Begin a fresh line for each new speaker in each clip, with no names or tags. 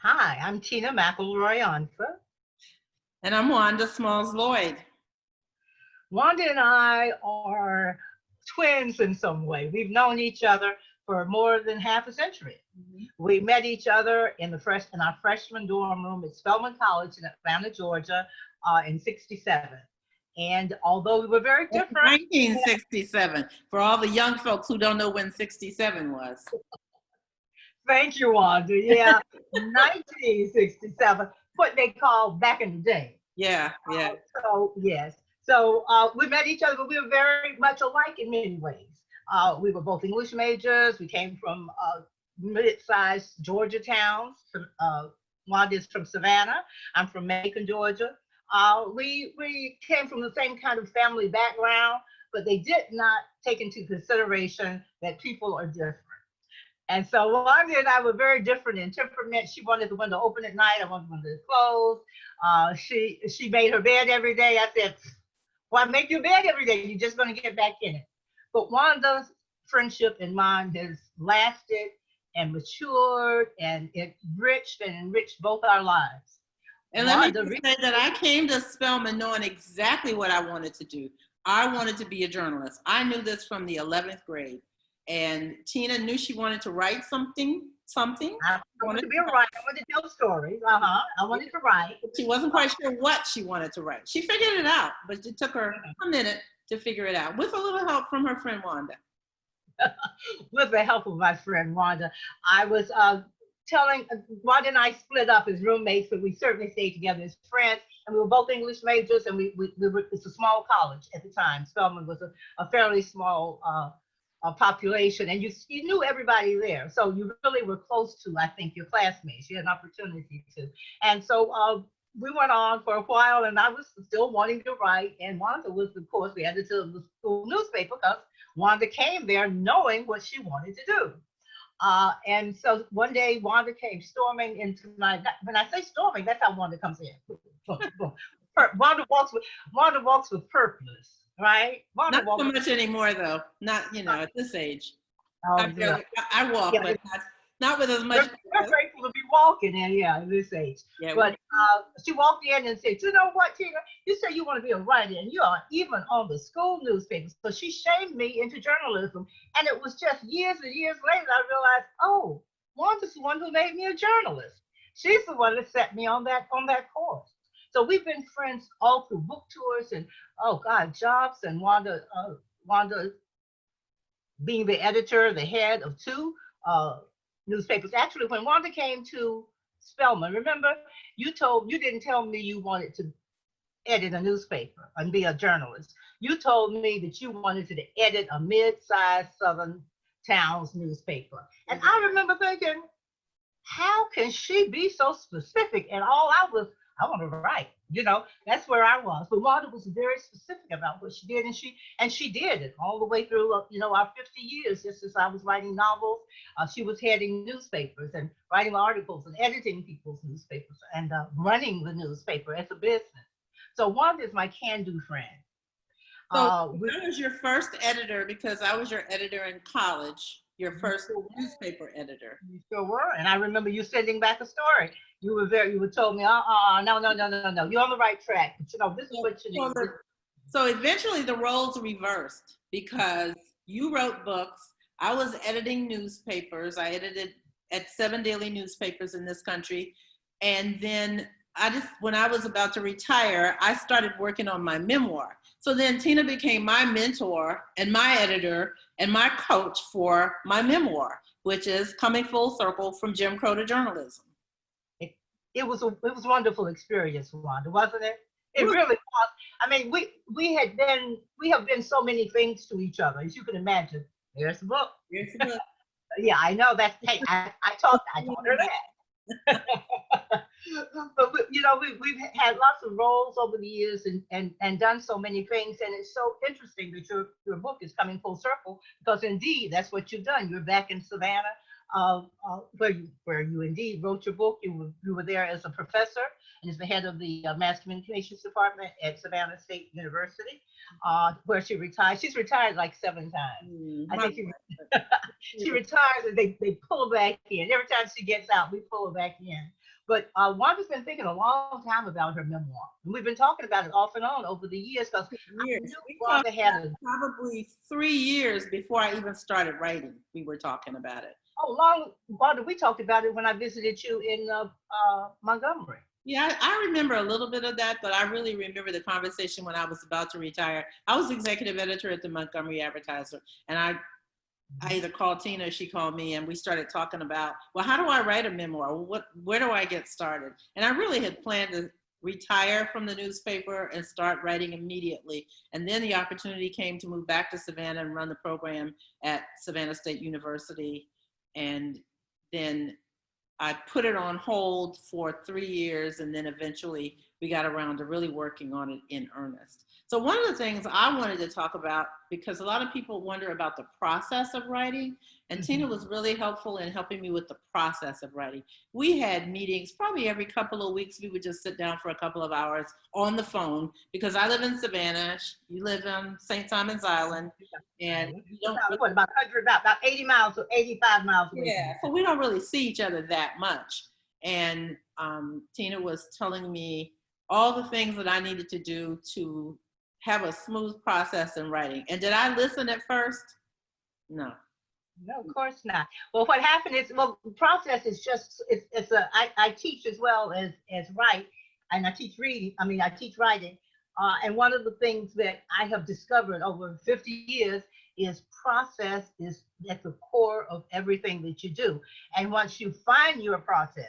Hi, I'm Tina McElroy Ansa.
And I'm Wanda Smalls Lloyd.
Wanda and I are twins in some way. We've known each other for more than half a century. We met each other in our freshman dorm room at Spelman College in Atlanta, Georgia, in '67. And although we were very different,
1967. For all the young folks who don't know when '67 was.
thank you, Wanda. Yeah, 1967, what they call back in the day.
Yeah.
So yes. So we met each other, but we were very much alike in many ways. We were both English majors. We came from mid-sized Georgia towns. Wanda is from Savannah. I'm from Macon, Georgia. We came from the same kind of family background, but they did not take into consideration that people are different. And so Wanda and I were very different in temperament. She wanted the window open at night. I wanted the window closed. She made her bed every day. I said, "Why make your bed every day? You're just going to get back in it." But Wanda's friendship and mine has lasted and matured and enriched both our lives.
And let me say that I came to Spelman knowing exactly what I wanted to do. I wanted to be a journalist. I knew this from the 11th grade. And Tina knew she wanted to write something.
I wanted to be a writer. I wanted to tell stories. I wanted to write.
She wasn't quite sure what she wanted to write. She figured it out, but it took her a minute to figure it out with a little help from her friend Wanda.
With the help of my friend Wanda, I was telling Wanda and I split up as roommates, but we certainly stayed together as friends. And we were both English majors, and we were, it's a small college at the time. Spelman was a fairly small population, and you knew everybody there, so you really were close to, I think, your classmates. You had an opportunity to, and so we went on for a while, and I was still wanting to write, and Wanda was, of course, the editor of the school newspaper, because Wanda came there knowing what she wanted to do. And so one day Wanda came storming into when I say storming, that's how Wanda comes in. Wanda walks with purpose. Right?
Not so much anymore, though. Not, at this age. I walk, but not with as much.
We're grateful to be walking at this age.
Yeah,
but she walked in and said, "You know what, Tina? You say you want to be a writer, and you are even on the school newspaper." So she shamed me into journalism, and it was just years and years later I realized, oh, Wanda's the one who made me a journalist. She's the one that set me on that course. So we've been friends all through book tours and, oh God, jobs, and Wanda being the editor, the head of two newspapers. Actually, when Wanda came to Spelman, remember, you didn't tell me you wanted to edit a newspaper and be a journalist. You told me that you wanted to edit a mid-sized Southern town's newspaper. And I remember thinking, how can she be so specific? And I want to write, that's where I was. But Wanda was very specific about what she did, and she did it all the way through, our 50 years. Just as I was writing novels, she was heading newspapers and writing articles and editing people's newspapers and running the newspaper as a business. So Wanda is my can-do friend.
So I was your first editor, because I was your editor in college. Your first newspaper editor.
You sure were. And I remember you sending back a story. You were told me, no, you're on the right track. But this is what you need.
So eventually the roles reversed, because you wrote books. I was editing newspapers. I edited at 7 daily newspapers in this country. And then when I was about to retire, I started working on my memoir. So then Tina became my mentor and my editor and my coach for my memoir, which is Coming Full Circle from Jim Crow to Journalism.
It was a wonderful experience, Wanda, wasn't it? It really was. I mean, we have been so many things to each other, as you can imagine. There's the book. Yeah, I know that. Hey, I taught her that. But we've had lots of roles over the years and done so many things, and it's so interesting that your book is coming full circle, because indeed that's what you've done. You're back in Savannah, where you indeed wrote your book. You were there as a professor and as the head of the mass communications department at Savannah State University, where she retired. She's retired like 7 times. I think she retires and they pull her back in. Every time she gets out, we pull her back in. But Wanda's been thinking a long time about her memoir. And we've been talking about it off and on over the years because I
Years.
knew
We talked
Wanda had a
probably 3 years before I even started writing. We were talking about it.
Wanda, we talked about it when I visited you in Montgomery.
Yeah, I remember a little bit of that, but I really remember the conversation when I was about to retire. I was executive editor at the Montgomery Advertiser, and I either called Tina or she called me, and we started talking about, well, how do I write a memoir? Where do I get started? And I really had planned to retire from the newspaper and start writing immediately. And then the opportunity came to move back to Savannah and run the program at Savannah State University. And then I put it on hold for 3 years, and then eventually we got around to really working on it in earnest. So one of the things I wanted to talk about, because a lot of people wonder about the process of writing, and Tina was really helpful in helping me with the process of writing. We had meetings probably every couple of weeks. We would just sit down for a couple of hours on the phone, because I live in Savannah, you live in St. Simon's Island, and you don't
about 100, about 80 miles or 85 miles away.
Yeah, so we don't really see each other that much. And Tina was telling me all the things that I needed to do to have a smooth process in writing. And did I listen at first? No.
No, of course not. Well, what happened is, the process is just, I teach as well as write, and I teach reading, I teach writing. And one of the things that I have discovered over 50 years is process is at the core of everything that you do. And once you find your process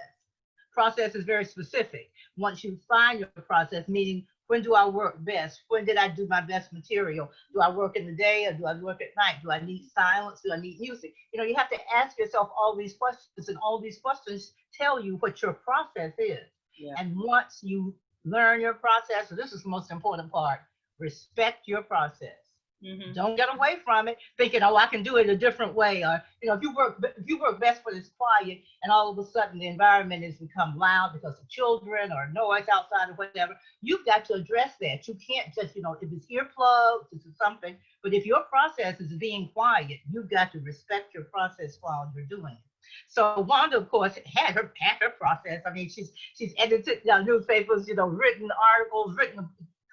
is very specific. Once you find your process, meaning, when do I work best? When did I do my best material? Do I work in the day or do I work at night? Do I need silence? Do I need music? You have to ask yourself all these questions, and all these questions tell you what your process is.
Yeah.
And once you learn your process, so this is the most important part, respect your process. Mm-hmm. Don't get away from it thinking, oh, I can do it a different way. Or, if you work best when it's quiet, and all of a sudden the environment has become loud because of children or noise outside or whatever, you've got to address that. You can't just, if it's earplugs, it's something, but if your process is being quiet, you've got to respect your process while you're doing it. So Wanda, of course, had her process. She's edited newspapers, written articles,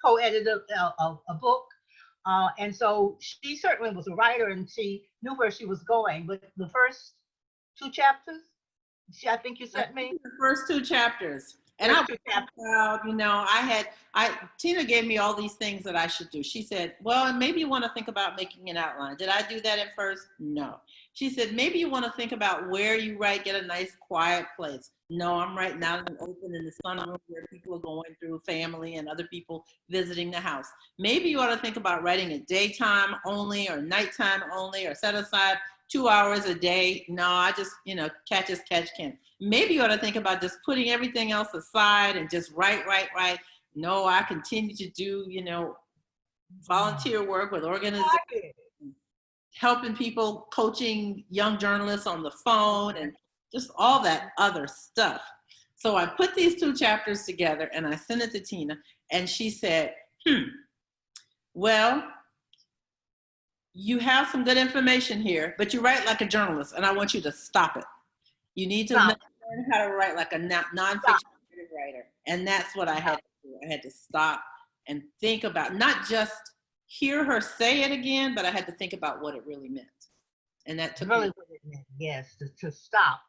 co-edited a book. And so she certainly was a writer, and she knew where she was going. But the first 2 chapters, I think you sent me?
The first 2 chapters. And Tina gave me all these things that I should do. She said, well, maybe you want to think about making an outline. Did I do that at first? No. She said, maybe you want to think about where you write, get a nice quiet place. No, I'm writing out in the open in the sunroom where people are going through, family and other people visiting the house. Maybe you ought to think about writing at daytime only or nighttime only, or set aside 2 hours a day. No, I just, catch as catch can. Maybe you ought to think about just putting everything else aside and just write. No, I continue to do, volunteer work with organizations, helping people, coaching young journalists on the phone, and just all that other stuff. So I put these 2 chapters together and I sent it to Tina, and she said, well, you have some good information here, but you write like a journalist, and I want you to stop it. You need to learn how to write like a nonfiction writer. And that's what I had to do. I had to stop and think about, not just hear her say it again, but I had to think about what it really meant. And that took
really what it meant, yes, to stop.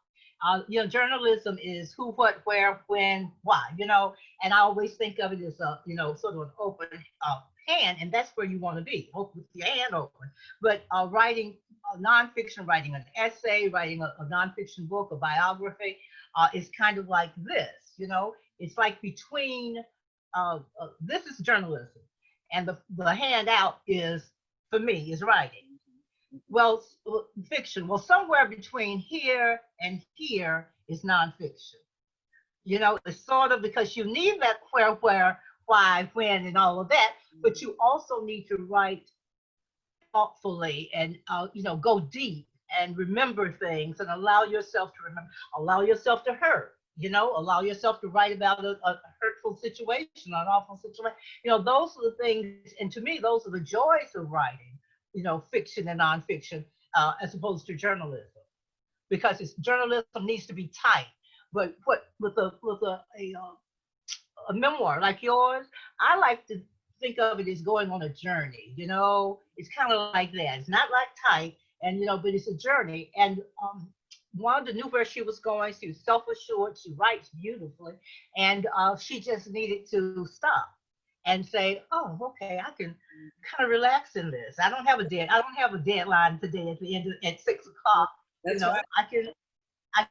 Journalism is who, what, where, when, why, and I always think of it as a, sort of an open hand, and that's where you want to be, with your hand open. But writing nonfiction, writing an essay, writing a nonfiction book, a biography, is kind of like this, it's like between, this is journalism, and the handout is, for me, is writing. Well, fiction. Well, somewhere between here and here is nonfiction. It's sort of, because you need that where, why, when, and all of that, but you also need to write thoughtfully and, go deep and remember things and allow yourself to remember, allow yourself to hurt, allow yourself to write about a hurtful situation, an awful situation. Those are the things, and to me, those are the joys of writing. Fiction and nonfiction, as opposed to journalism, because journalism needs to be tight. But what with a memoir like yours, I like to think of it as going on a journey. It's kind of like that. It's not like type, and but it's a journey. And Wanda knew where she was going. She was self-assured. She writes beautifully, and she just needed to stop and say, "Oh, okay, I can kind of relax in this. I don't have a deadline today at the end at 6 o'clock.
That's right.
I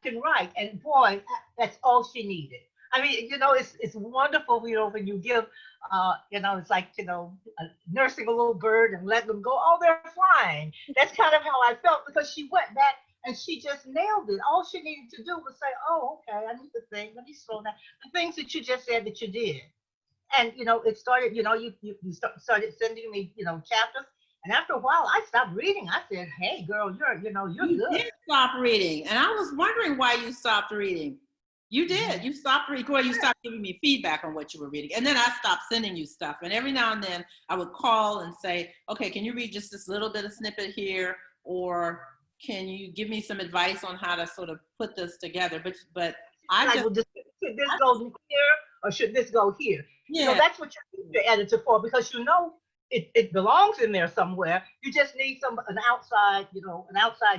can write." And boy, that's all she needed. I mean, it's wonderful, when you give, it's like, nursing a little bird and letting them go. Oh, they're flying. That's kind of how I felt, because she went back and she just nailed it. All she needed to do was say, "Oh, okay, I need to think. Let me slow down." The things that you just said that you did. And, it started, started sending me, chapters. And after a while, I stopped reading. I said, "Hey, girl, you're
You
good."
did stop reading, and I was wondering why you stopped reading. You did. You stopped reading. Well, you stopped giving me feedback on what you were reading, and then I stopped sending you stuff. And every now and then, I would call and say, "Okay, can you read just this little bit of snippet here, or can you give me some advice on how to sort of put this together?" But I
Like,
just,
well, should this go here or should this go here?
yeah.
That's what you need your editor for, because it belongs in there somewhere. You just need an outside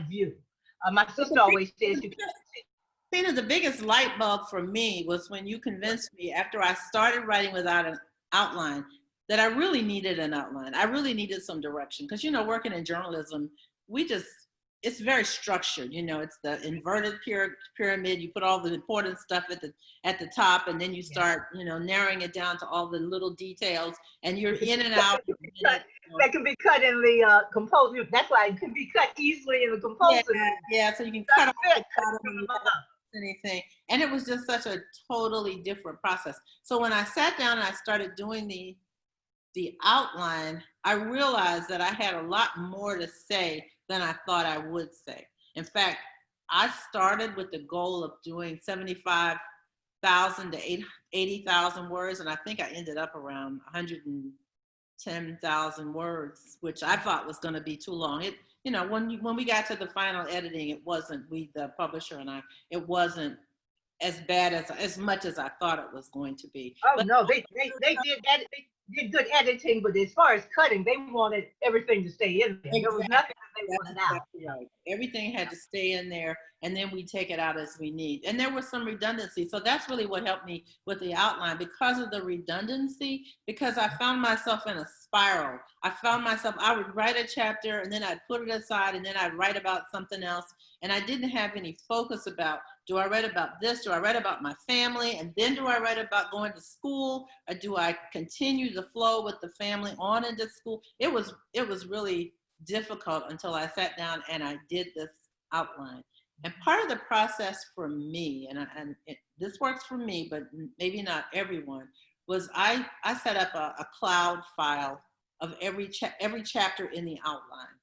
view. My sister always says you can't see.
Tina, the biggest light bulb for me was when you convinced me, after I started writing without an outline, that I really needed an outline. I really needed some direction. Because, working in journalism, it's very structured. It's the inverted pyramid. You put all the important stuff at the top, and then you start, narrowing it down to all the little details, and you're in and out.
That can be cut in the composer. That's why it can be cut easily in the composer.
Yeah, so you can cut off anything. And it was just such a totally different process. So when I sat down and I started doing the outline, I realized that I had a lot more to say than I thought I would say. In fact, I started with the goal of doing 75,000 to 80,000 words, and I think I ended up around 110,000 words, which I thought was going to be too long. When we got to the final editing, it wasn't, the publisher and I, it wasn't as bad as much as I thought it was going to be.
Oh, but no, they did that. They did good editing, but as far as cutting, they wanted everything to stay in there. Exactly. There was nothing that they wanted out.
Right. Everything had to stay in there, and then we take it out as we need. And there was some redundancy. So that's really what helped me with the outline, because of the redundancy, because I found myself in a spiral. I would write a chapter, and then I'd put it aside, and then I'd write about something else. And I didn't have any focus about, do I write about this? Do I write about my family? And then do I write about going to school? Or do I continue the flow with the family on into school? It was really difficult until I sat down and I did this outline. And part of the process for me, this works for me, but maybe not everyone, was I set up a cloud file of every chapter in the outline.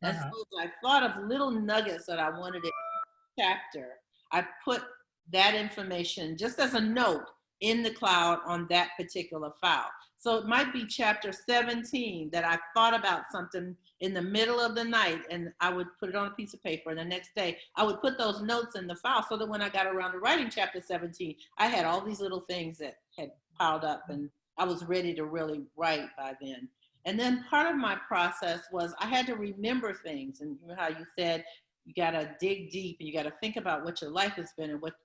And so I thought of little nuggets that I wanted in each chapter. I put that information just as a note in the cloud on that particular file. So it might be chapter 17 that I thought about something in the middle of the night, and I would put it on a piece of paper, and the next day I would put those notes in the file, so that when I got around to writing chapter 17, I had all these little things that had piled up, and I was ready to really write by then. And then part of my process was I had to remember things. And you know how you said, you got to dig deep, and you got to think about what your life has been, and what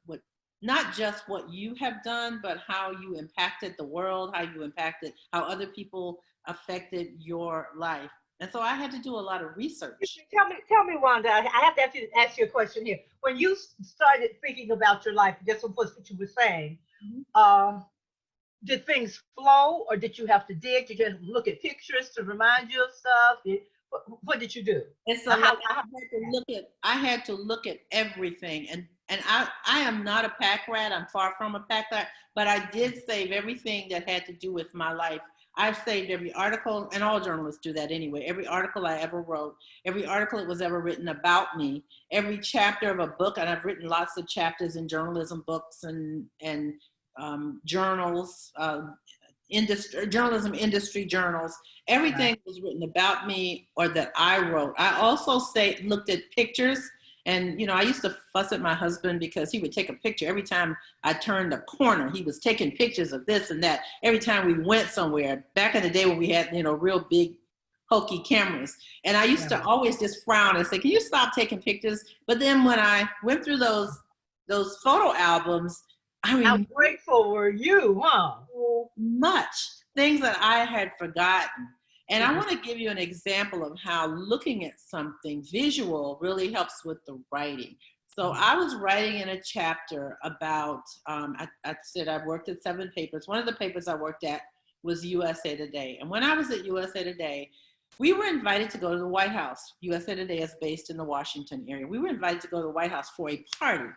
not just what you have done, but how you impacted the world, how other people affected your life. And so I had to do a lot of research.
Tell me, Wanda, I have to ask you a question here. When you started thinking about your life, just what you were saying, did things flow, or did you have to dig? Did you look at pictures to remind you of stuff? What did you do?
And so I had to look at everything. And I am not a pack rat. I'm far from a pack rat, but I did save everything that had to do with my life. I've saved every article, and all journalists do that anyway. Every article I ever wrote, every article that was ever written about me, every chapter of a book, and I've written lots of chapters in journalism books and journals, journalism industry journals. Everything was written about me or that I wrote. I also looked at pictures And, I used to fuss at my husband because he would take a picture. Every time I turned a corner, he was taking pictures of this and that. Every time we went somewhere, back in the day when we had, real big, hokey cameras. And I used to always just frown and say, can you stop taking pictures? But then when I went through those photo albums,
how grateful were you, huh?
So much things that I had forgotten. And I want to give you an example of how looking at something visual really helps with the writing. So I was writing in a chapter about, I said I worked at 7 papers. One of the papers I worked at was USA Today. And when I was at USA Today, we were invited to go to the White House. USA Today is based in the Washington area. We were invited to go to the White House for a party.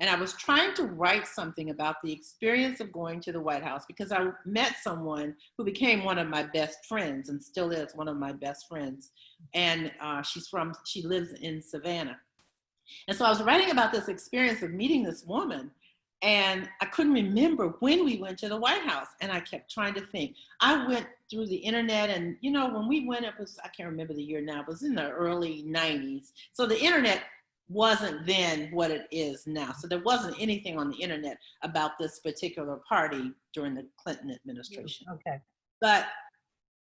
And I was trying to write something about the experience of going to the White House because I met someone who became one of my best friends and still is one of my best friends. And she lives in Savannah. And so I was writing about this experience of meeting this woman, and I couldn't remember when we went to the White House. And I kept trying to think. I went through the internet, and when we went, it was, I can't remember the year now, it was in the early 90s. So the internet wasn't then what it is now. So there wasn't anything on the internet about this particular party during the Clinton administration.
Okay.
But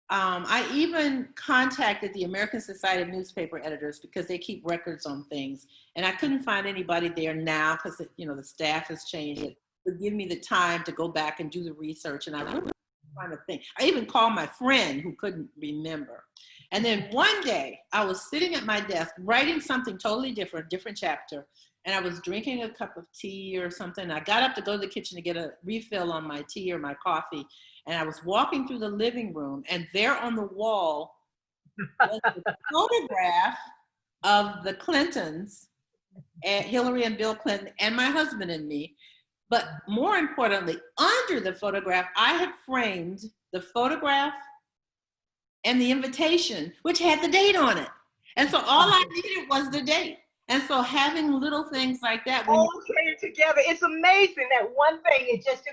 I even contacted the American Society of Newspaper Editors because they keep records on things. And I couldn't find anybody there now because, the staff has changed. It would give me the time to go back and do the research. And I really trying to think. I even called my friend who couldn't remember. And then one day I was sitting at my desk writing something totally different chapter. And I was drinking a cup of tea or something. I got up to go to the kitchen to get a refill on my tea or my coffee. And I was walking through the living room, and there on the wall was a photograph of the Clintons, Hillary and Bill Clinton, and my husband and me. But more importantly, under the photograph, I had framed the photograph and the invitation, which had the date on it. And so all I needed was the date. And so having little things like that.
All came together. It's amazing that one thing is just,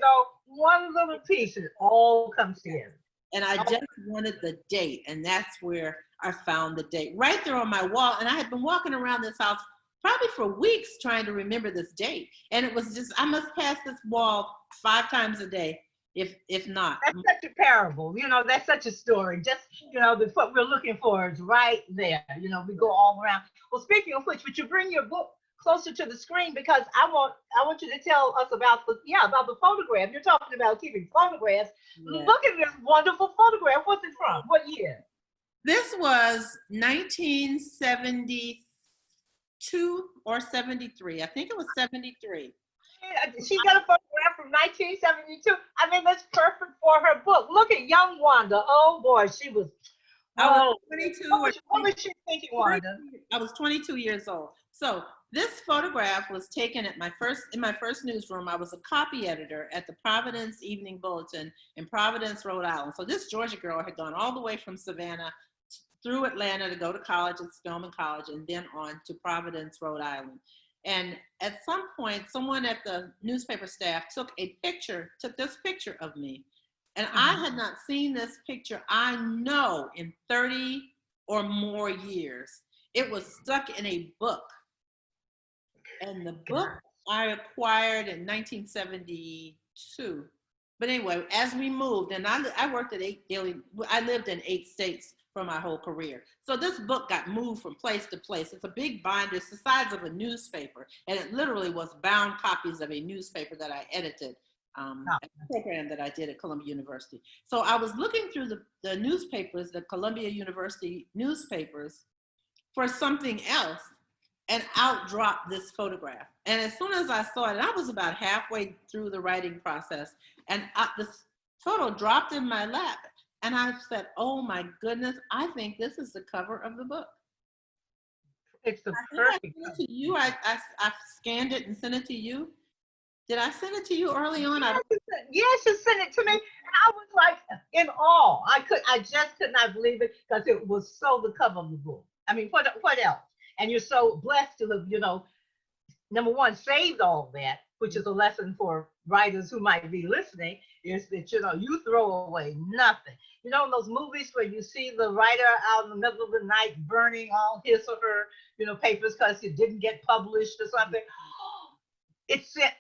one little piece, and it all comes together.
And I just wanted the date. And that's where I found the date right there on my wall. And I had been walking around this house probably for weeks trying to remember this date. And it was just, I must pass this wall 5 times a day, if not.
That's such a parable. That's such a story. Just, what we're looking for is right there. We go all around. Well, speaking of which, would you bring your book closer to the screen, because I want you to tell us about the photograph. You're talking about keeping photographs. Yeah. Look at this wonderful photograph. What's it from? What year?
This was 1972 or 73. I think it was 73.
She got a photograph from 1972. I mean, that's perfect for her book. Look at young Wanda. Oh boy, she was.
I was 22.
What was she thinking, Wanda?
I was 22 years old. So this photograph was taken at my first newsroom. I was a copy editor at the Providence Evening Bulletin in Providence, Rhode Island. So this Georgia girl had gone all the way from Savannah through Atlanta to go to college at Spelman College and then on to Providence, Rhode Island. And at some point, someone at the newspaper staff took this picture of me. And I had not seen this picture, I know, in 30 or more years. It was stuck in a book. And the book I acquired in 1972. But anyway, as we moved, and I worked at I lived in 8 states for my whole career. So this book got moved from place to place. It's a big binder, it's the size of a newspaper. And it literally was bound copies of a newspaper that I edited. A program that I did at Columbia University. So I was looking through the newspapers, the Columbia University newspapers, for something else, and out dropped this photograph. And as soon as I saw it, I was about halfway through the writing process, and this photo dropped in my lap, and I said, "Oh my goodness, I think this is the cover of the book."
It's the perfect.
I sent it to you. I scanned it and sent it to you. Did I send it to you early on?
Yes, you sent it to me. And I was like in awe. I just could not believe it, because it was so the cover of the book. I mean, what else? And you're so blessed to have, number one, saved all that, which is a lesson for writers who might be listening, is that, you throw away nothing. In those movies where you see the writer out in the middle of the night burning all his or her, papers because it didn't get published or something.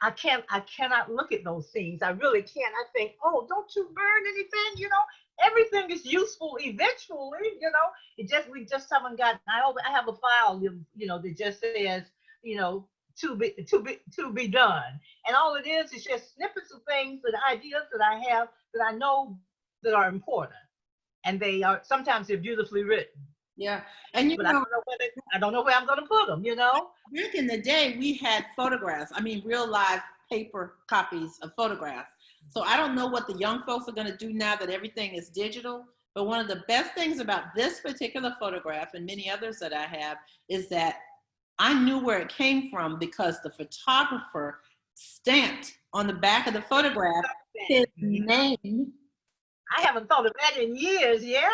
I cannot look at those scenes. I really can't. I think, oh, don't you burn anything? Everything is useful eventually. We just haven't gotten. I have a file, that just says, to be done, and all it is just snippets of things and ideas that I have that I know that are important, and sometimes they're beautifully written.
Yeah, and
but I don't know where I'm going to put them.
Back in the day, we had photographs. I mean, real live paper copies of photographs. So I don't know what the young folks are going to do now that everything is digital. But one of the best things about this particular photograph and many others that I have is that I knew where it came from because the photographer stamped on the back of the photograph his name.
I haven't thought of that in years. Yeah.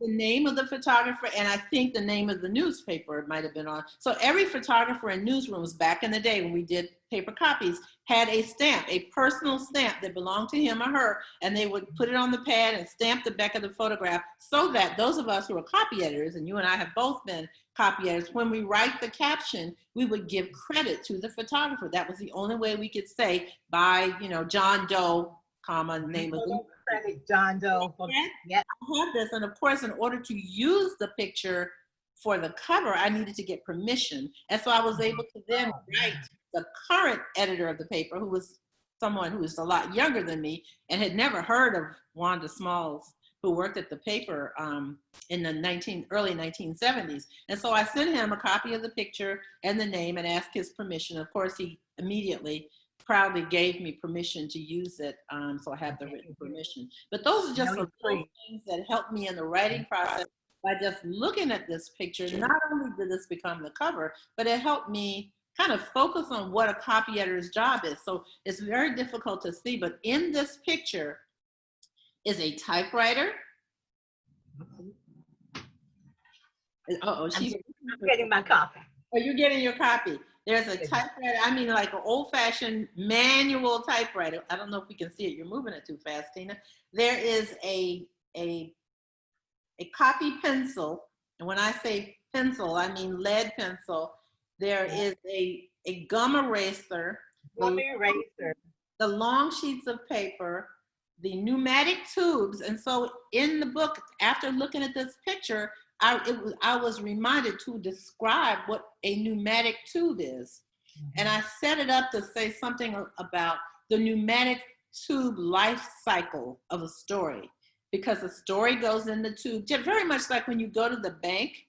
The name of the photographer, and I think the name of the newspaper it might have been on. So every photographer in newsrooms back in the day when we did paper copies had a stamp, a personal stamp that belonged to him or her, and they would put it on the pad and stamp the back of the photograph so that those of us who are copy editors, and you and I have both been copy editors, when we write the caption, we would give credit to the photographer. That was the only way we could say by, John Doe, comma, name of the
John Doe.
Yeah, I have this, and of course, in order to use the picture for the cover, I needed to get permission, and so I was able to then write the current editor of the paper, who was someone who was a lot younger than me and had never heard of Wanda Smalls, who worked at the paper in the early 1970s, and so I sent him a copy of the picture and the name and asked his permission. Of course, he immediately proudly gave me permission to use it, so I have the written permission. But those are just some things that helped me in the writing process by just looking at this picture. Not only did this become the cover, but it helped me kind of focus on what a copy editor's job is. So it's very difficult to see, but in this picture is a typewriter.
I'm getting my copy.
Oh, you're getting your copy. There's a typewriter, I mean like an old-fashioned manual typewriter. I don't know if we can see it. You're moving it too fast, Tina. There is a copy pencil. And when I say pencil, I mean lead pencil. There is a gum eraser. The long sheets of paper, the pneumatic tubes. And so in the book, after looking at this picture, I was reminded to describe what a pneumatic tube is. And I set it up to say something about the pneumatic tube life cycle of a story, because the story goes in the tube, very much like when you go to the bank.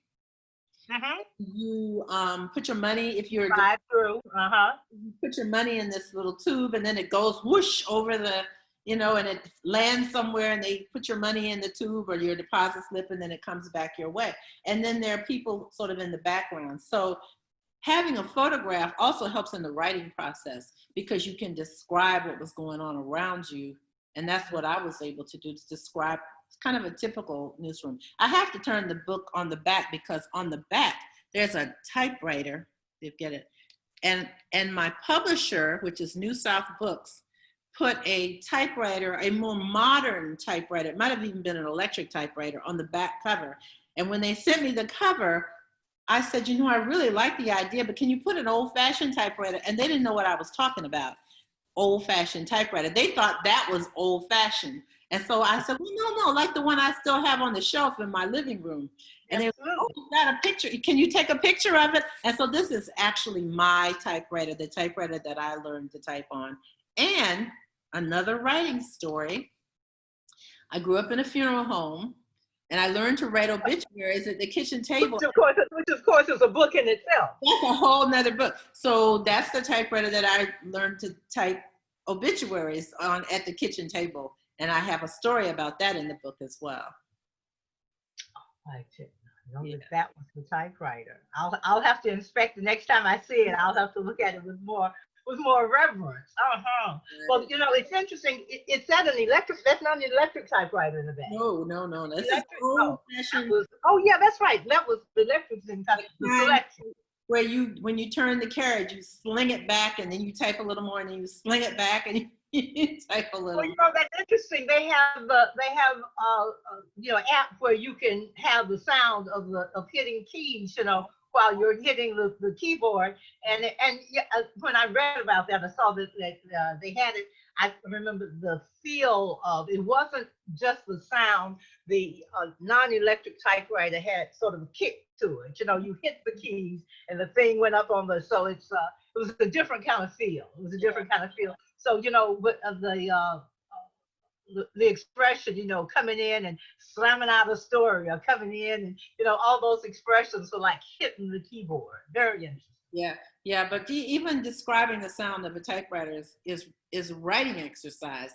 You put your money, if you're
drive through,
you put your money in this little tube, and then it goes whoosh over the, and it lands somewhere, and they put your money in the tube or your deposit slip, and then it comes back your way. And then there are people sort of in the background. So having a photograph also helps in the writing process, because you can describe what was going on around you. And that's what I was able to do, to describe kind of a typical newsroom. I have to turn the book on the back, because on the back, there's a typewriter, if you get it. And my publisher, which is New South Books, put a typewriter, a more modern typewriter, it might have even been an electric typewriter, on the back cover. And when they sent me the cover, I said, I really like the idea, but can you put an old-fashioned typewriter? And they didn't know what I was talking about, old-fashioned typewriter. They thought that was old-fashioned. And so I said, well, no, like the one I still have on the shelf in my living room. And they were like, oh, you got a picture. Can you take a picture of it? And so this is actually my typewriter, the typewriter that I learned to type on. And another writing story. I grew up in a funeral home, and I learned to write obituaries at the kitchen table.
Which of course is a book in itself.
That's a whole nother book. So that's the typewriter that I learned to type obituaries on at the kitchen table. And I have a story about that in the book as well.
I didn't know that was the typewriter. I'll have to inspect the next time I see it. I'll have to look at it with more reverence. Well, it's interesting. It's not an electric. That's not an electric typewriter in the back.
No. That's old-fashioned.
Oh yeah, that's right. That was the electric thing.
where you, when you turn the carriage, you sling it back and then you type a little more and then you sling it back and you type a little.
Well, you know, that's interesting. They have app where you can have the sound of hitting keys, while you're hitting the keyboard. And yeah, when I read about that, I saw that they had it. I remember the feel of it wasn't just the sound. The non-electric typewriter had sort of a kick to it. You hit the keys and the thing went up on so it was a different kind of feel. It was a different kind of feel. So with the expression, coming in and slamming out a story, or coming in and all those expressions are like hitting the keyboard. Very interesting.
Yeah. But even describing the sound of a typewriter is writing exercise.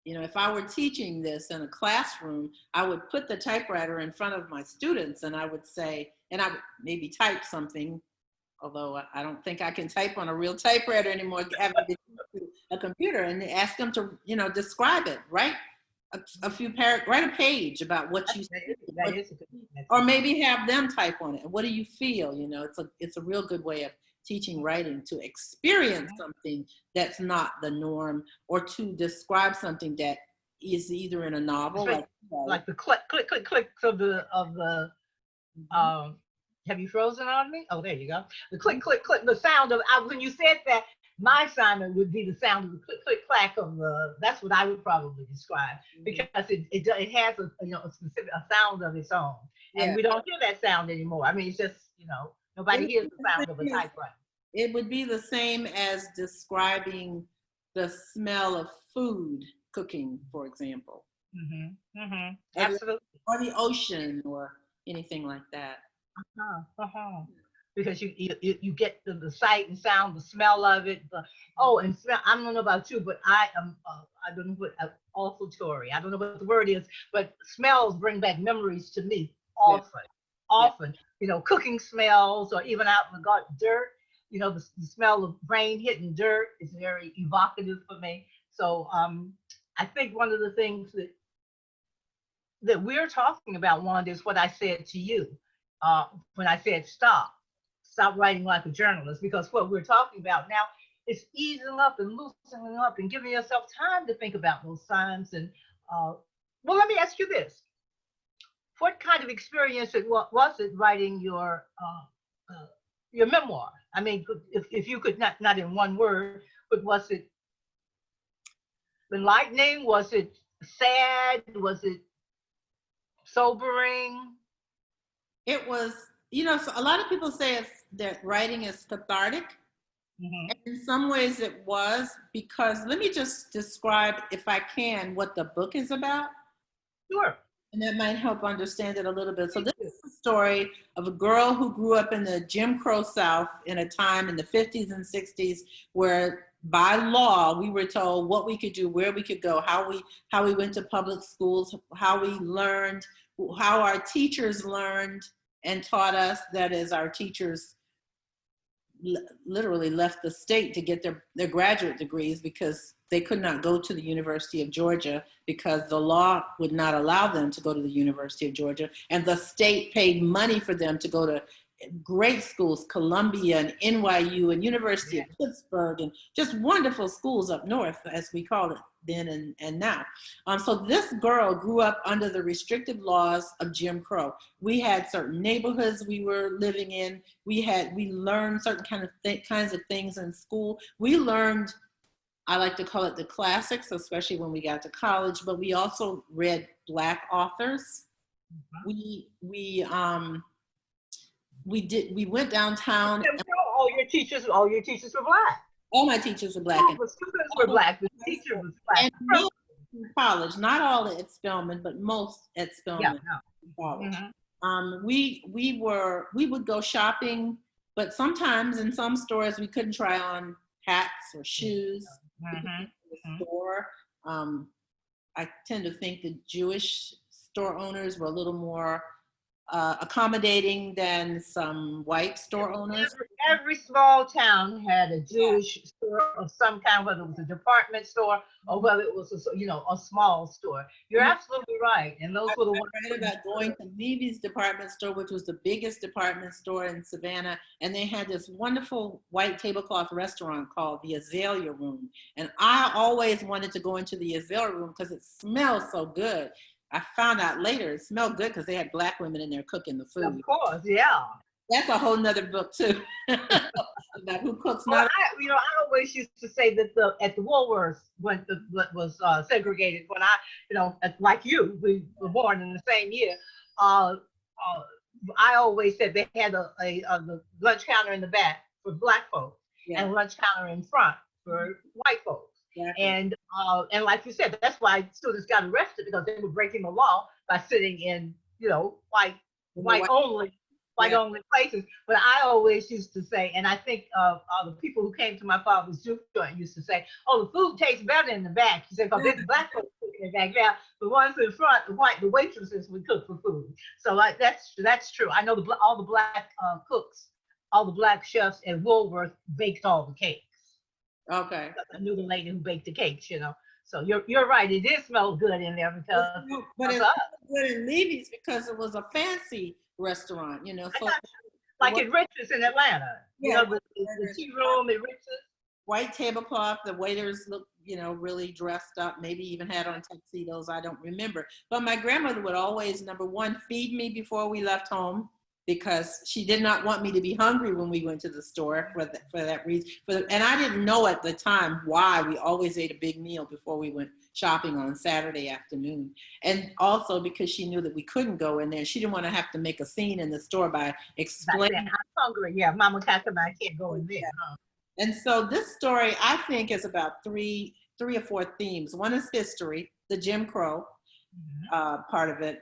If I were teaching this in a classroom, I would put the typewriter in front of my students and I would say, and I would maybe type something, although I don't think I can type on a real typewriter anymore, having to a computer, and ask them to, describe it, write a few write a page about what you see, or maybe have them type on it. What do you feel? It's a real good way of teaching writing, to experience something that's not the norm, or to describe something that is either in a novel,
like the click of the have you frozen on me? Oh, there you go. The click, click, click, the sound of, when you said that, my assignment would be the sound of the click, click, clack of that's what I would probably describe, because it has a specific sound of its own. And we don't hear that sound anymore. I mean, it's just, nobody hears the sound of a typewriter.
It would be the same as describing the smell of food cooking, for example.
Absolutely.
Or the ocean or anything like that.
Because you get the sight and sound, the smell of it. And smell. I don't know about you, but I am. I don't know what olfactory. I don't know what the word is, but smells bring back memories to me often. Cooking smells, or even out in the garden, dirt. The smell of rain hitting dirt is very evocative for me. So I think one of the things that we're talking about, Wanda, is what I said to you when I said stop writing like a journalist, because what we're talking about now is easing up and loosening up and giving yourself time to think about those times. And well, let me ask you this: what kind of experience was it writing your memoir? I mean, if you could, not in one word, but was it enlightening? Was it sad? Was it sobering?
It was, so a lot of people say that writing is cathartic. And in some ways it was, because let me just describe, if I can, what the book is about.
Sure.
And that might help understand it a little bit. So this is the story of a girl who grew up in the Jim Crow South in a time in the 50s and 60s where by law we were told what we could do, where we could go, how we went to public schools, how we learned, how our teachers learned and taught us. That is, our teachers literally left the state to get their graduate degrees because they could not go to the University of Georgia because the law would not allow them to go to the University of Georgia, and the state paid money for them to go to great schools, Columbia and NYU and University of Pittsburgh, and just wonderful schools up north, as we call it then and now. So this girl grew up under the restrictive laws of Jim Crow. We had certain neighborhoods we were living in. We learned certain kinds of things in school. We learned, I like to call it the classics, especially when we got to college, but we also read Black authors. We went downtown.
All your teachers were Black.
All my teachers were Black.
The students were Black. The teacher was Black.
And most in college, not all at Spelman, but most at Spelman College. We would go shopping, but sometimes in some stores we couldn't try on hats or shoes. In the store. I tend to think the Jewish store owners were a little more accommodating than some white store owners.
Every small town had a Jewish store store of some kind, whether it was a department store or whether it was a small store. You're absolutely right, and those were the ones.
I read about going to Levy's department store, which was the biggest department store in Savannah, and they had this wonderful white tablecloth restaurant called the Azalea Room, and I always wanted to go into the Azalea Room because it smells so good. I found out later it smelled good because they had Black women in there cooking the food.
Of course, yeah.
That's a whole nother book too, about who cooks.
Well, I always used to say that at the Woolworths, when was segregated, when like you, we were born in the same year. I always said they had the lunch counter in the back for Black folks, yeah, and lunch counter in front for white folks. Exactly. And like you said, that's why students got arrested, because they were breaking the law by sitting in white only places. But I always used to say, and I think the people who came to my father's juke joint used to say, "Oh, the food tastes better in the back." He said, "Because there's Black folks cooking in the back now. The ones in front, the waitresses would cook for food." So that's true. I know all the Black cooks, all the Black chefs at Woolworth baked all the cakes.
Okay.
I knew the lady who baked the cakes, So you're right. It did smell good in there because.
But it's good in Levy's because it was a fancy restaurant, So
like at Rich's in Atlanta.
Yeah,
the tea room at Rich's.
White tablecloth. The waiters looked, really dressed up. Maybe even had on tuxedos. I don't remember. But my grandmother would always, number one, feed me before we left home, because she did not want me to be hungry when we went to the store for that reason. And I didn't know at the time why we always ate a big meal before we went shopping on Saturday afternoon. And also because she knew that we couldn't go in there. She didn't want to have to make a scene in the store by explaining.
I'm hungry. Yeah, Mama Kaka, I can't go in there. Huh?
And so this story, I think, is about three or four themes. One is history, the Jim Crow. Part of it.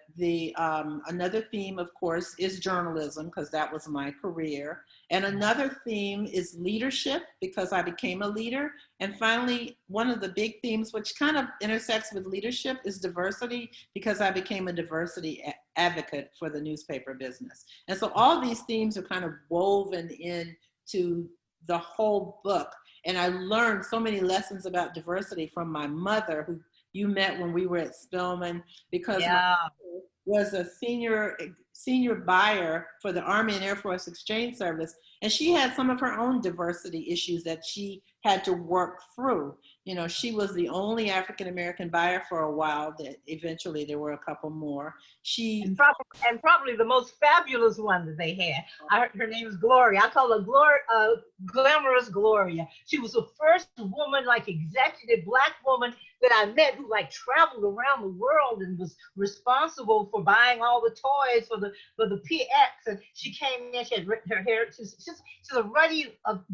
Another theme, of course, is journalism, because that was my career. And another theme is leadership, because I became a leader. And finally, one of the big themes, which kind of intersects with leadership, is diversity, because I became a diversity advocate for the newspaper business. And so all these themes are kind of woven into the whole book. And I learned so many lessons about diversity from my mother, who you met when we were at Spelman, because my mother was a senior buyer for the Army and Air Force Exchange Service, and she had some of her own diversity issues that she had to work through. She was the only African-American buyer for a while. That eventually there were a couple more. And
probably the most fabulous one that they had. Her name is Gloria. I call her Glamorous Gloria. She was the first woman, executive Black woman that I met, who traveled around the world and was responsible for buying all the toys for the PX. And she came in. She had her hair. She's a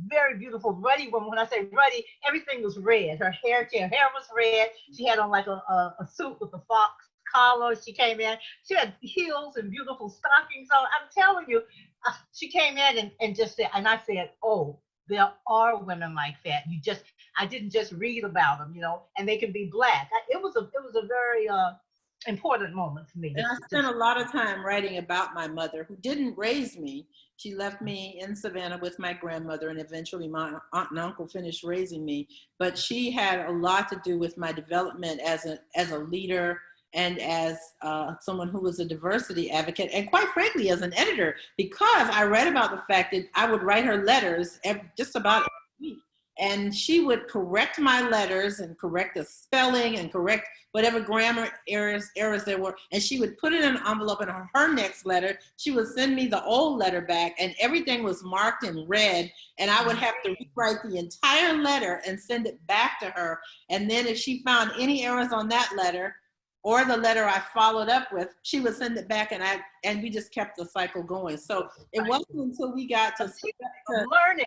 very beautiful, ruddy woman. When I say ruddy, everything was red. Her hair was red. She had on a suit with a fox collar. She came in. She had heels and beautiful stockings on. I'm telling you, she came in and just said, and I said, "Oh, there are women like that. I didn't just read about them, and they can be Black." It was a very important moment for me.
And I spent a lot of time writing about my mother, who didn't raise me. She left me in Savannah with my grandmother, and eventually my aunt and uncle finished raising me. But she had a lot to do with my development as a leader, and as someone who was a diversity advocate, and quite frankly, as an editor, because I read about the fact that I would write her letters just about every week. And she would correct my letters and correct the spelling and correct whatever grammar errors there were. And she would put it in an envelope, and her next letter, she would send me the old letter back, and everything was marked in red. And I would have to rewrite the entire letter and send it back to her. And then if she found any errors on that letter, or the letter I followed up with, she would send it back, and we just kept the cycle going. So it wasn't until we got to
learning.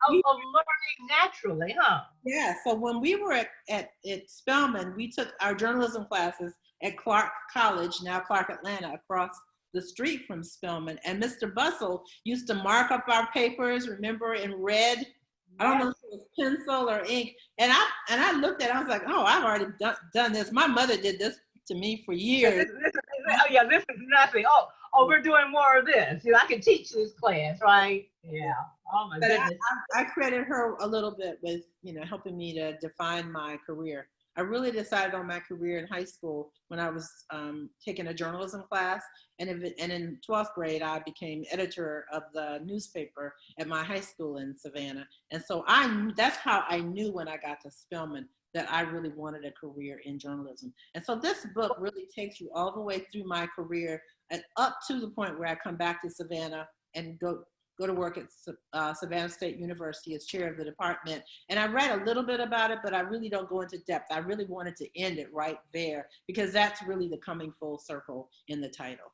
Of learning naturally, huh?
Yeah, so when we were at Spelman, we took our journalism classes at Clark College, now Clark Atlanta, across the street from Spelman. And Mr. Bustle used to mark up our papers, remember, in red. I don't know if it was pencil or ink. And I looked at it, I was like, "Oh, I've already done this. My mother did this to me for years."
This is nothing. Oh, we're doing more of this. I can teach this class, right? Yeah. Oh my
But
goodness.
I credit her a little bit with, helping me to define my career. I really decided on my career in high school when I was taking a journalism class, and in 12th grade, I became editor of the newspaper at my high school in Savannah. And so that's how I knew when I got to Spelman that I really wanted a career in journalism. And so this book really takes you all the way through my career and up to the point where I come back to Savannah and go to work at Savannah State University as chair of the department. And I read a little bit about it, but I really don't go into depth. I really wanted to end it right there because that's really the coming full circle in the title.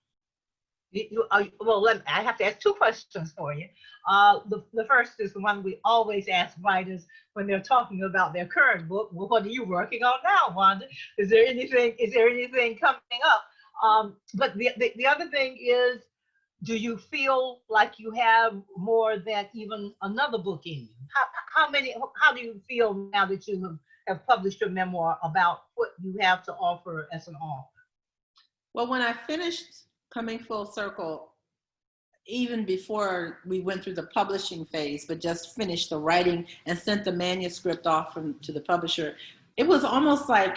Well, I have to ask two questions for you. The first is the one we always ask writers when they're talking about their current book. Well, what are you working on now, Wanda? Is there anything coming up? But the other thing is, do you feel like you have more than even another book in you? How do you feel now that you have published your memoir about what you have to offer as an author?
Well, when I finished Coming Full Circle, even before we went through the publishing phase, but just finished the writing and sent the manuscript off to the publisher, it was almost like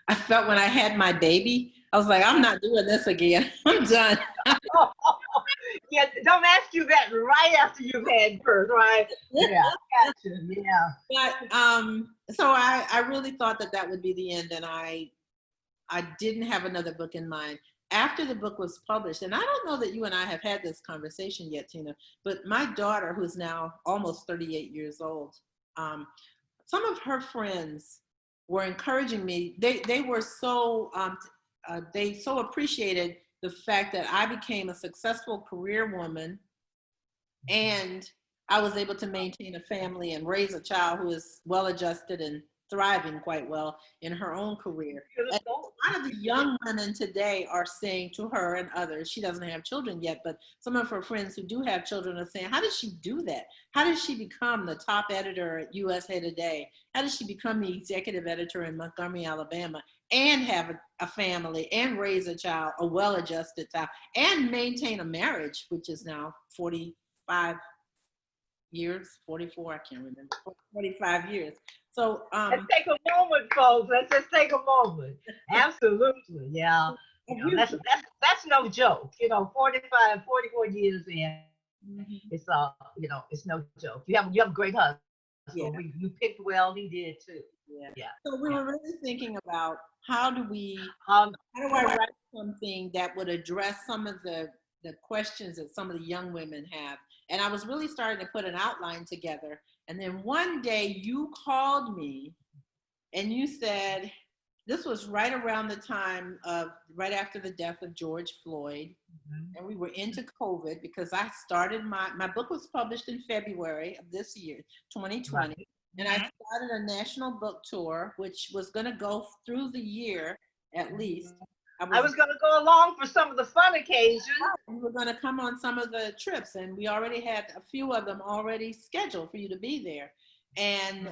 I felt when I had my baby. I was like, I'm not doing this again. I'm done.
Yeah, don't ask you that right after you've had birth, right? Yeah, gotcha. Yeah.
But so I really thought that would be the end, and I didn't have another book in mind. After the book was published, and I don't know that you and I have had this conversation yet, Tina, but my daughter, who's now almost 38 years old, some of her friends were encouraging me. They were so they so appreciated the fact that I became a successful career woman and I was able to maintain a family and raise a child who is well-adjusted and thriving quite well in her own career. And a lot of the young women today are saying to her and others, she doesn't have children yet, but some of her friends who do have children are saying, how did she do that? How did she become the top editor at USA Today? How did she become the executive editor in Montgomery, Alabama, and have a family and raise a child, a well-adjusted child, and maintain a marriage, which is now 45 years, 44, I can't remember, 45 years. So
let's take a moment, folks. Let's just take a moment. Absolutely, yeah. That's no joke. 45, 44 years in, it's it's no joke. You have a great husband. Yeah. You picked well. He did too. Yeah.
So we were really thinking about how do I write something that would address some of the questions that some of the young women have. And I was really starting to put an outline together. And then one day you called me and you said, this was right around the time right after the death of George Floyd. And we were into COVID because I started my book was published in February of this year, 2020. Right. And I started a national book tour, which was going to go through the year at least. I was going to go along for some of the fun occasions. We were going to come on some of the trips, and we already had a few of them already scheduled for you to be there. And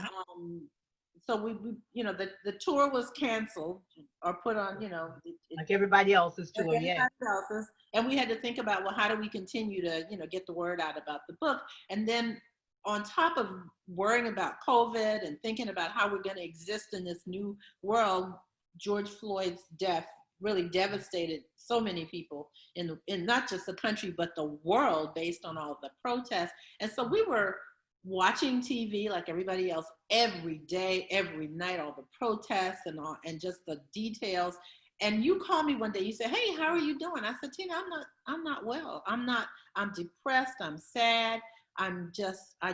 so we the tour was canceled or put on, like everybody else's tour, else's. And we had to think about, well, how do we continue to, get the word out about the book? And then on top of worrying about COVID and thinking about how we're going to exist in this new world, George Floyd's death really devastated so many people in not just the country, but the world based on all the protests. And so we were watching TV like everybody else every day, every night, all the protests and just the details. And you called me one day, you said, hey, how are you doing? I said, Tina, I'm not well. I'm depressed. I'm sad. I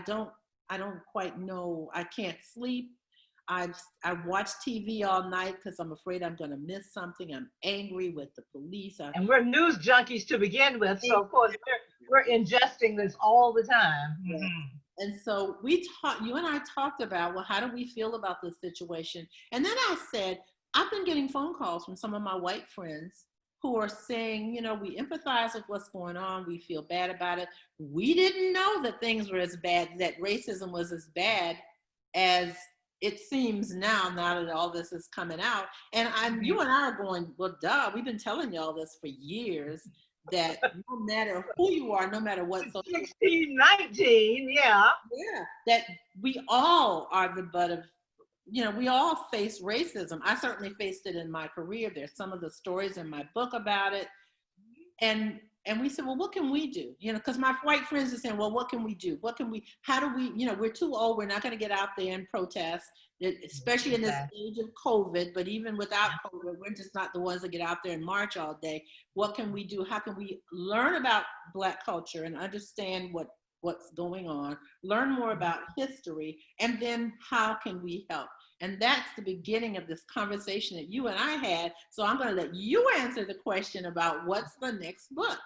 don't quite know. I can't sleep. I watch TV all night because I'm afraid I'm going to miss something. I'm angry with the police. And we're news junkies to begin with. So of course we're ingesting this all the time. Yeah. And so you and I talked about, well, how do we feel about this situation? And then I said, I've been getting phone calls from some of my white friends who are saying, we empathize with what's going on. We feel bad about it. We didn't know that things were as bad, that racism was as bad as it seems now that all this is coming out. And you and I are going, well, duh, we've been telling you all this for years. that no matter who you are, no matter what social
16, 19, yeah.
yeah, that we all are the butt of, we all face racism. I certainly faced it in my career. There's some of the stories in my book about it. And we said, well, what can we do? Because my white friends are saying, well, what can we do? How do we, we're too old. We're not going to get out there and protest, especially in this age of COVID. But even without COVID, we're just not the ones that get out there and march all day. What can we do? How can we learn about Black culture and understand what's going on, learn more about history, and then how can we help? And that's the beginning of this conversation that you and I had. So I'm going to let you answer the question about what's the next book.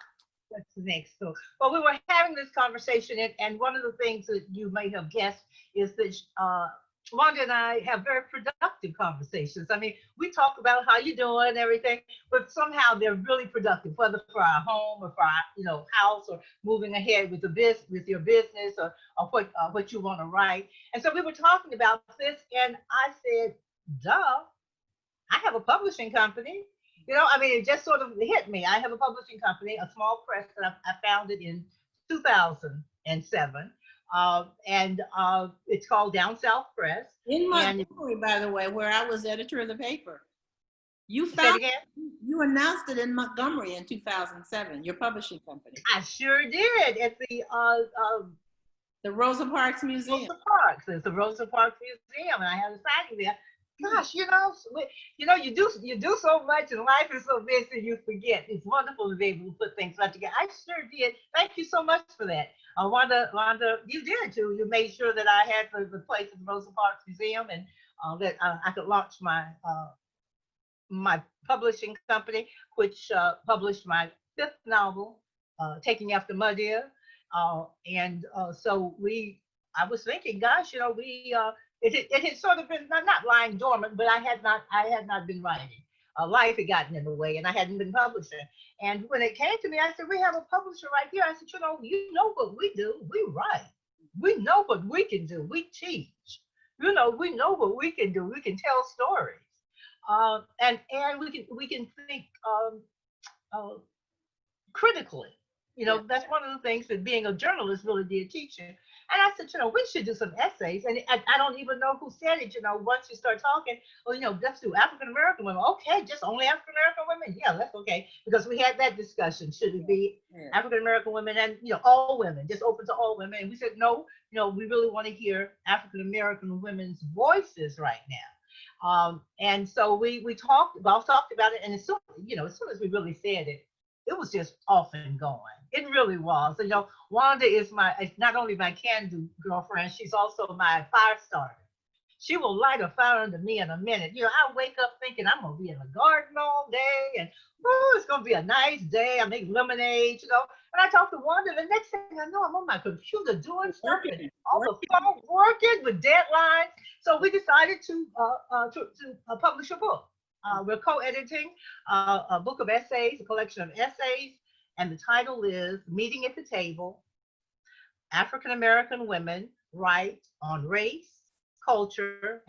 What's the next book? Well, we were having this conversation, and one of the things that you may have guessed is that Wanda and I have very productive conversations. I mean, we talk about how you're doing and everything, but somehow they're really productive, whether for our home or for our, house, or moving ahead with with your business, or what you want to write. And so we were talking about this, and I said, duh, I have a publishing company. It just sort of hit me. I have a publishing company, a small press that I founded in 2007. And it's called Down South Press.
In Montgomery, by the way, where I was editor of the paper. You announced it in Montgomery in 2007, your publishing company.
I sure did, at
the Rosa Parks Museum.
It's the Rosa Parks Museum, and I had a signing there. Gosh, you do so much, and life is so busy you forget. It's wonderful to be able to put things back together. I sure did. Thank you so much for that. Wanda, you did too. You made sure that I had the place at the Rosa Parks Museum, and that I could launch my publishing company, which published my 5th novel, Taking After Muddy. So I was thinking, gosh, it had sort of been not lying dormant, but I had not been writing. Life had gotten in the way, and I hadn't been publishing. And when it came to me, I said, we have a publisher right here. I said, you know what we do. We write. We know what we can do. We teach. We know what we can do. We can tell stories. And we can think critically. That's one of the things that being a journalist really did teach you. And I said, we should do some essays. And I don't even know who said it, once you start talking, well, let's do African-American women. Okay, just only African-American women? Yeah, that's okay. Because we had that discussion. Should it be African-American women and, all women, just open to all women? And we said, no, we really want to hear African-American women's voices right now. And so we talked about it. And as soon as we really said it, it was just off and going. It really was. Wanda is not only my can-do girlfriend, she's also my fire starter. She will light a fire under me in a minute. I wake up thinking I'm going to be in the garden all day, and it's going to be a nice day. I make lemonade, and I talk to Wanda, the next thing I know, I'm on my computer doing stuff, and all the phone working with deadlines. So we decided to publish a book. We're co-editing a book of essays, a collection of essays, and the title is Meeting at the Table, African-American Women Write on Race, Culture,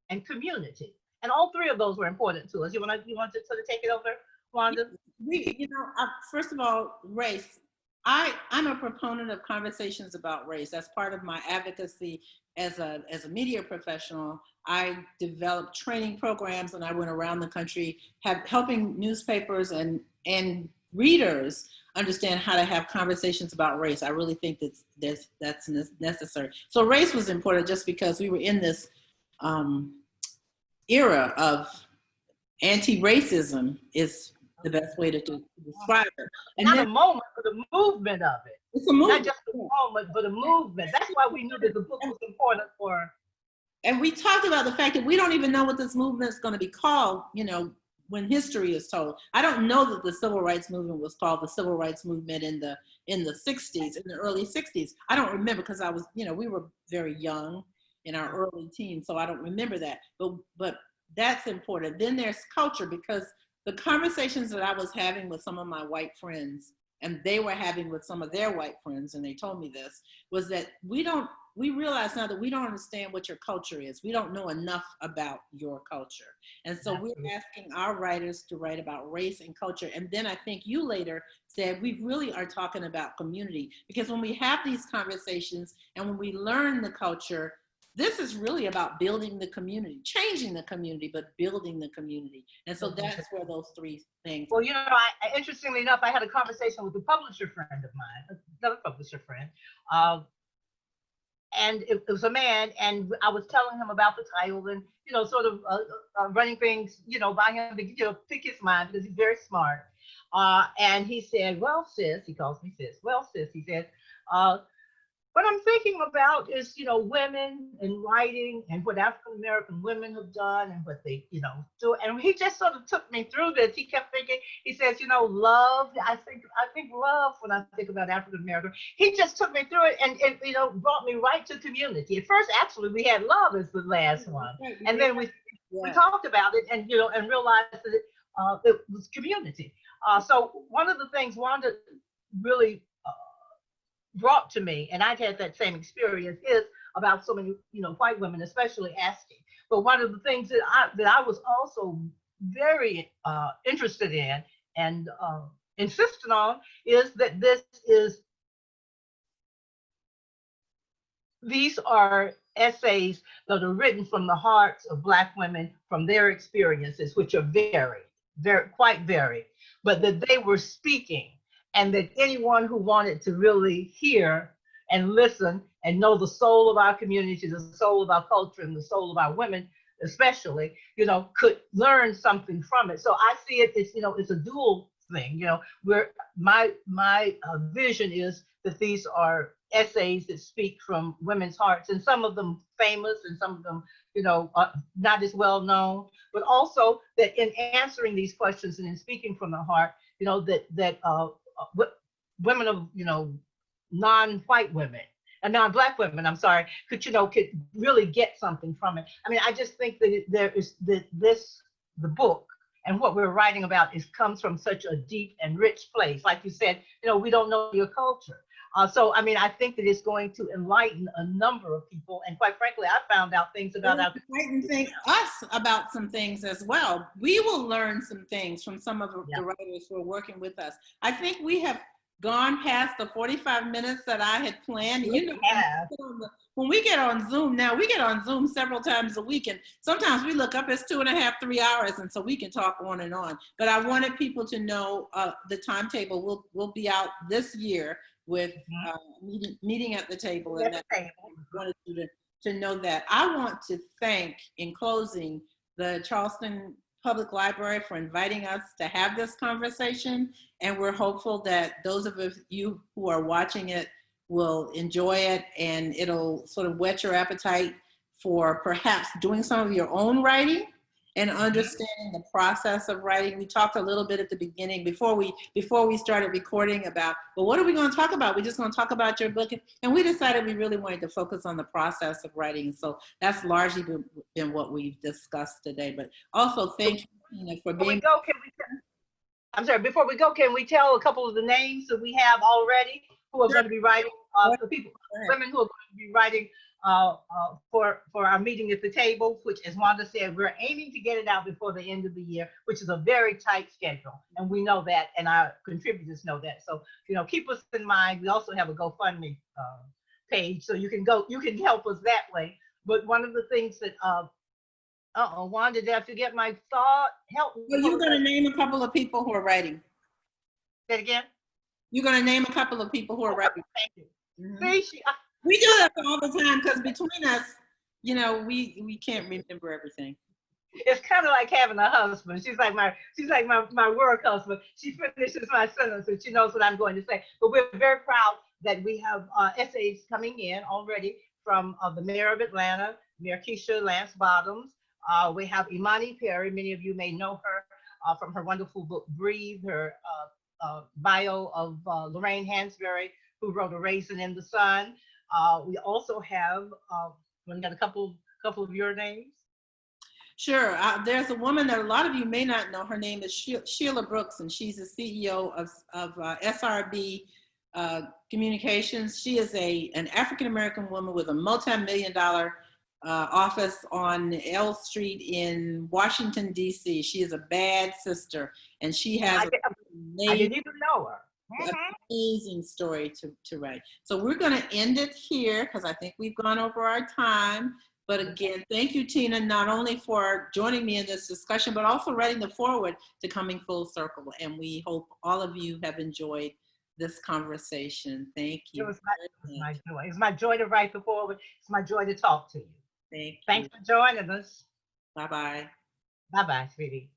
and Community. And all 3 of those were important to us. You want to sort of take it over, Wanda?
First of all, race. I'm a proponent of conversations about race. That's part of my advocacy as a media professional. I developed training programs, and I went around the country helping newspapers and readers understand how to have conversations about race. I really think that's necessary. So race was important just because we were in this era of anti-racism is the best way to describe it.
And not a moment, but a movement of it.
It's a movement.
Not just a moment, but a movement. That's why we knew that the book was important for.
And we talked about the fact that we don't even know what this movement is going to be called, when history is told. I don't know that the civil rights movement was called the civil rights movement in the 60s, in the early 60s. I don't remember because I was, we were very young in our early teens, so I don't remember that. But that's important. Then there's culture, because the conversations that I was having with some of my white friends and they were having with some of their white friends, and they told me this, was that we realize now that we don't understand what your culture is. We don't know enough about your culture. And so we're asking our writers to write about race and culture. And then I think you later said we really are talking about community, because when we have these conversations and when we learn the culture, this is really about building the community, changing the community, but building the community. And so that's where those three things.
Well, you know, interestingly enough, I had a conversation with a publisher friend of mine, another publisher friend, and it was a man, and I was telling him about the title and, you know, sort of running things, you know, by him to, you know, pick his mind, because he's very smart. And he said, well, sis, he calls me sis. Well, sis, he said, what I'm thinking about is, you know, women and writing and what African-American women have done and what they, you know, do. And he just sort of took me through this. He kept thinking, he says, you know, love, I think love when I think about African-American. He just took me through it and, you know, brought me right to community. At first, actually, we had love as the last one. And then we talked about it and, you know, and realized that it was community. So one of the things Wanda really brought to me, and I've had that same experience, is about so many, you know, white women especially asking. But one of the things that I was also very interested in and insisted on is that these are essays that are written from the hearts of Black women, from their experiences, which are quite varied, but that they were speaking, and that anyone who wanted to really hear and listen and know the soul of our community, the soul of our culture, and the soul of our women especially, you know, could learn something from it. So I see it, it's, you know, it's a dual thing, you know, where my vision is that these are essays that speak from women's hearts, and some of them famous and some of them, you know, not as well known, but also that in answering these questions and in speaking from the heart, you know, that women of, you know, non-white women and non-Black women, I'm sorry, could really get something from it. I mean, I just think that the book and what we're writing about comes from such a deep and rich place. Like you said, you know, we don't know your culture. So, I mean, I think that it's going to enlighten a number of people. And quite frankly, I found out things about
us about some things as well. We will learn some things from some of the writers who are working with us. I think we have gone past the 45 minutes that I had planned. You know, when we get on Zoom now, we get on Zoom several times a week, and sometimes we look up, it's 2.5, 3 hours, and so we can talk on and on. But I wanted people to know the timetable will be out this year with meeting at the table, and that I wanted you to know that. I want to thank, in closing, the Charleston Public Library for inviting us to have this conversation, and we're hopeful that those of you who are watching it will enjoy it, and it'll sort of whet your appetite for perhaps doing some of your own writing and understanding the process of writing. We talked a little bit at the beginning before we started recording about, well, what are we going to talk about? We're just going to talk about your book. And we decided we really wanted to focus on the process of writing. So that's largely been what we've discussed today. But also thank you for being.
I'm sorry, before we go, can we tell a couple of the names that we have already who are going to be writing, the people, women who are going to be writing for our meeting at the table, which, as Wanda said, we're aiming to get it out before the end of the year, which is a very tight schedule, and we know that, and our contributors know that. So, you know, keep us in mind. We also have a GoFundMe page, so you can help us that way. But one of the things that Wanda, did I forget my thought? Help me.
Well, you're going to name a couple of people who are writing.
Say it again.
You're going to name a couple of people who are writing.
Thank you.
See, we do that all the time, because between us, you know, we can't remember everything.
It's kind of like having a husband. She's like my work husband. She finishes my sentence and she knows what I'm going to say. But we're very proud that we have essays coming in already from the mayor of Atlanta, Mayor Keisha Lance Bottoms. We have Imani Perry. Many of you may know her from her wonderful book, Breathe, her bio of Lorraine Hansberry, who wrote A Raisin in the Sun. We also have, we got a couple of your names.
Sure. There's a woman that a lot of you may not know. Her name is Sheila Brooks, and she's the CEO of SRB Communications. She is an African-American woman with a multi-million-dollar office on L Street in Washington, D.C. She is a bad sister, and she has
I didn't even know her.
amazing story to write. So we're going to end it here because I think we've gone over our time. But again, thank you, Tina, not only for joining me in this discussion, but also writing the foreword to Coming Full Circle. And we hope all of you have enjoyed this conversation. Thank you.
It was my joy. It's my joy to write the foreword. It's my joy to talk to you.
Thanks
for joining us.
Bye-bye.
Bye-bye, sweetie.